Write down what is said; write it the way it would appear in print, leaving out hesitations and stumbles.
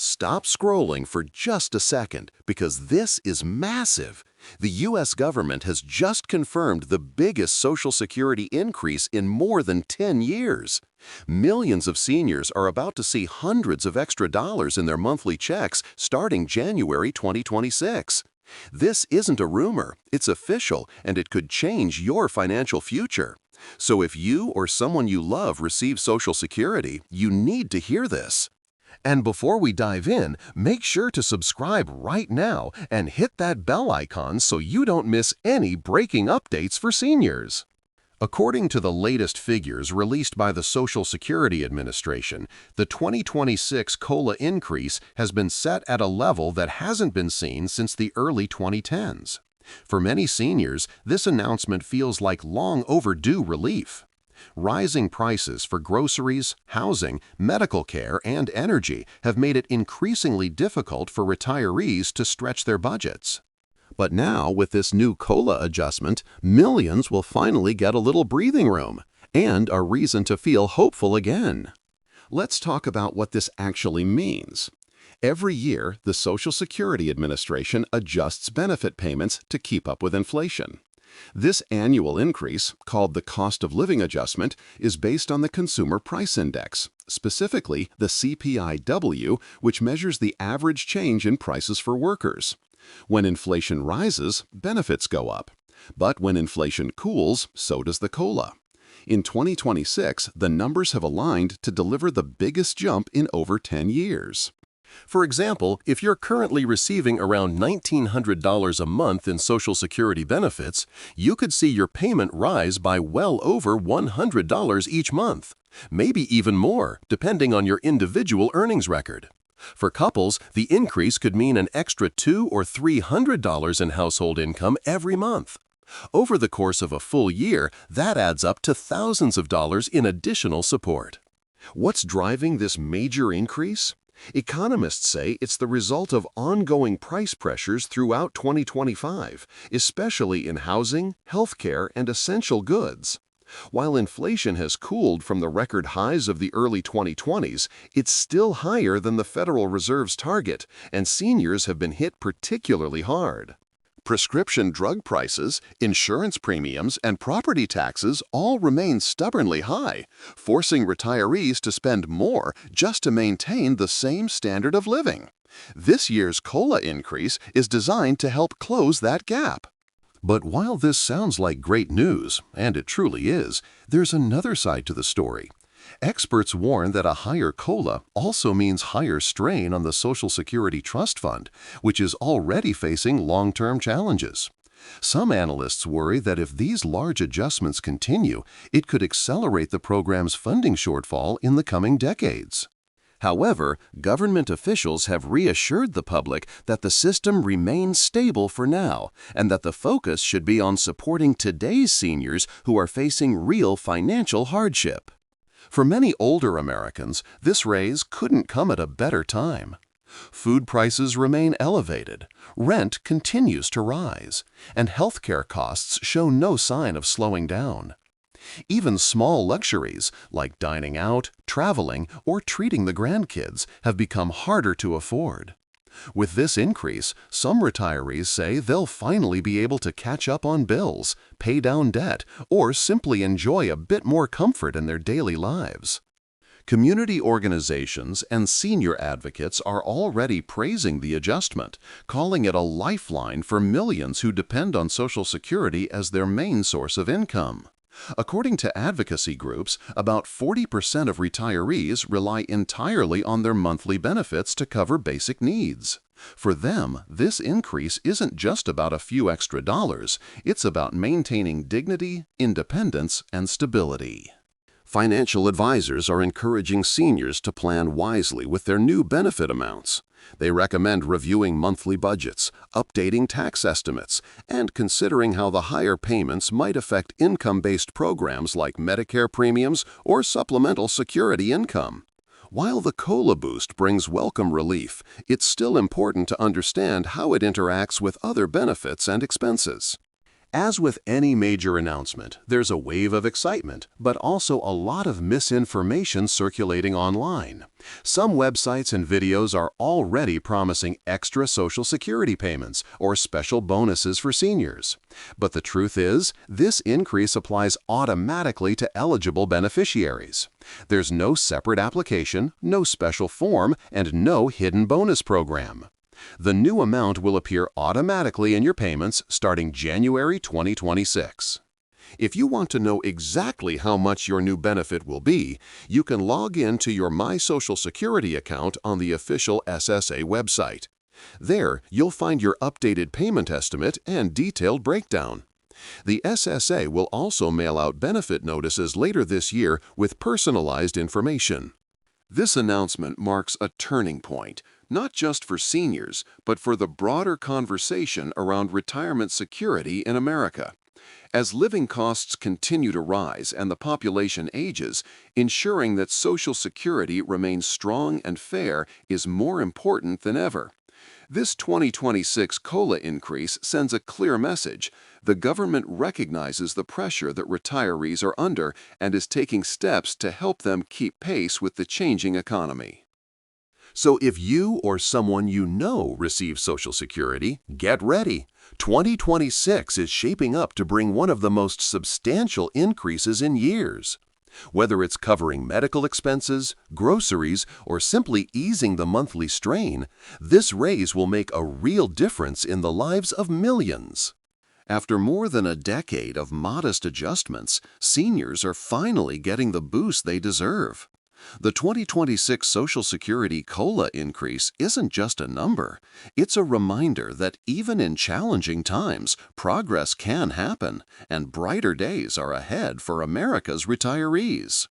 Stop scrolling for just a second because this is massive. The U.S. government has just confirmed the biggest Social Security increase in more than 10 years. Millions of seniors are about to see hundreds of extra dollars in their monthly checks starting January 2026. This isn't a rumor, it's official, and it could change your financial future. So if you or someone you love receives Social Security, you need to hear this. And before we dive in, make sure to subscribe right now and hit that bell icon so you don't miss any breaking updates for seniors. According to the latest figures released by the Social Security Administration, the 2026 COLA increase has been set at a level that hasn't been seen since the early 2010s. For many seniors, this announcement feels like long overdue relief. Rising prices for groceries, housing, medical care, and energy have made it increasingly difficult for retirees to stretch their budgets. But now, with this new COLA adjustment, millions will finally get a little breathing room and a reason to feel hopeful again. Let's talk about what this actually means. Every year, the Social Security Administration adjusts benefit payments to keep up with inflation. This annual increase, called the Cost of Living Adjustment, is based on the Consumer Price Index, specifically the CPI-W, which measures the average change in prices for workers. When inflation rises, benefits go up. But when inflation cools, so does the COLA. In 2026, the numbers have aligned to deliver the biggest jump in over 10 years. For example, if you're currently receiving around $1,900 a month in Social Security benefits, you could see your payment rise by well over $100 each month, maybe even more, depending on your individual earnings record. For couples, the increase could mean an extra $200 or $300 in household income every month. Over the course of a full year, that adds up to thousands of dollars in additional support. What's driving this major increase? Economists say it's the result of ongoing price pressures throughout 2025, especially in housing, healthcare, and essential goods. While inflation has cooled from the record highs of the early 2020s, it's still higher than the Federal Reserve's target, and seniors have been hit particularly hard. Prescription drug prices, insurance premiums, and property taxes all remain stubbornly high, forcing retirees to spend more just to maintain the same standard of living. This year's COLA increase is designed to help close that gap. But while this sounds like great news, and it truly is, there's another side to the story. Experts warn that a higher COLA also means higher strain on the Social Security Trust Fund, which is already facing long-term challenges. Some analysts worry that if these large adjustments continue, it could accelerate the program's funding shortfall in the coming decades. However, government officials have reassured the public that the system remains stable for now and that the focus should be on supporting today's seniors who are facing real financial hardship. For many older Americans, this raise couldn't come at a better time. Food prices remain elevated, rent continues to rise, and healthcare costs show no sign of slowing down. Even small luxuries like dining out, traveling, or treating the grandkids have become harder to afford. With this increase, some retirees say they'll finally be able to catch up on bills, pay down debt, or simply enjoy a bit more comfort in their daily lives. Community organizations and senior advocates are already praising the adjustment, calling it a lifeline for millions who depend on Social Security as their main source of income. According to advocacy groups, about 40% of retirees rely entirely on their monthly benefits to cover basic needs. For them, this increase isn't just about a few extra dollars, it's about maintaining dignity, independence, and stability. Financial advisors are encouraging seniors to plan wisely with their new benefit amounts. They recommend reviewing monthly budgets, updating tax estimates, and considering how the higher payments might affect income-based programs like Medicare premiums or supplemental security income. While the COLA boost brings welcome relief, it's still important to understand how it interacts with other benefits and expenses. As with any major announcement, there's a wave of excitement, but also a lot of misinformation circulating online. Some websites and videos are already promising extra Social Security payments or special bonuses for seniors. But the truth is, this increase applies automatically to eligible beneficiaries. There's no separate application, no special form, and no hidden bonus program. The new amount will appear automatically in your payments starting January 2026. If you want to know exactly how much your new benefit will be, you can log in to your My Social Security account on the official SSA website. There, you'll find your updated payment estimate and detailed breakdown. The SSA will also mail out benefit notices later this year with personalized information. This announcement marks a turning point, not just for seniors, but for the broader conversation around retirement security in America. As living costs continue to rise and the population ages, ensuring that Social Security remains strong and fair is more important than ever. This 2026 COLA increase sends a clear message. The government recognizes the pressure that retirees are under and is taking steps to help them keep pace with the changing economy. So if you or someone you know receives Social Security, get ready. 2026 is shaping up to bring one of the most substantial increases in years. Whether it's covering medical expenses, groceries, or simply easing the monthly strain, this raise will make a real difference in the lives of millions. After more than a decade of modest adjustments, seniors are finally getting the boost they deserve. The 2026 Social Security COLA increase isn't just a number. It's a reminder that even in challenging times, progress can happen, and brighter days are ahead for America's retirees.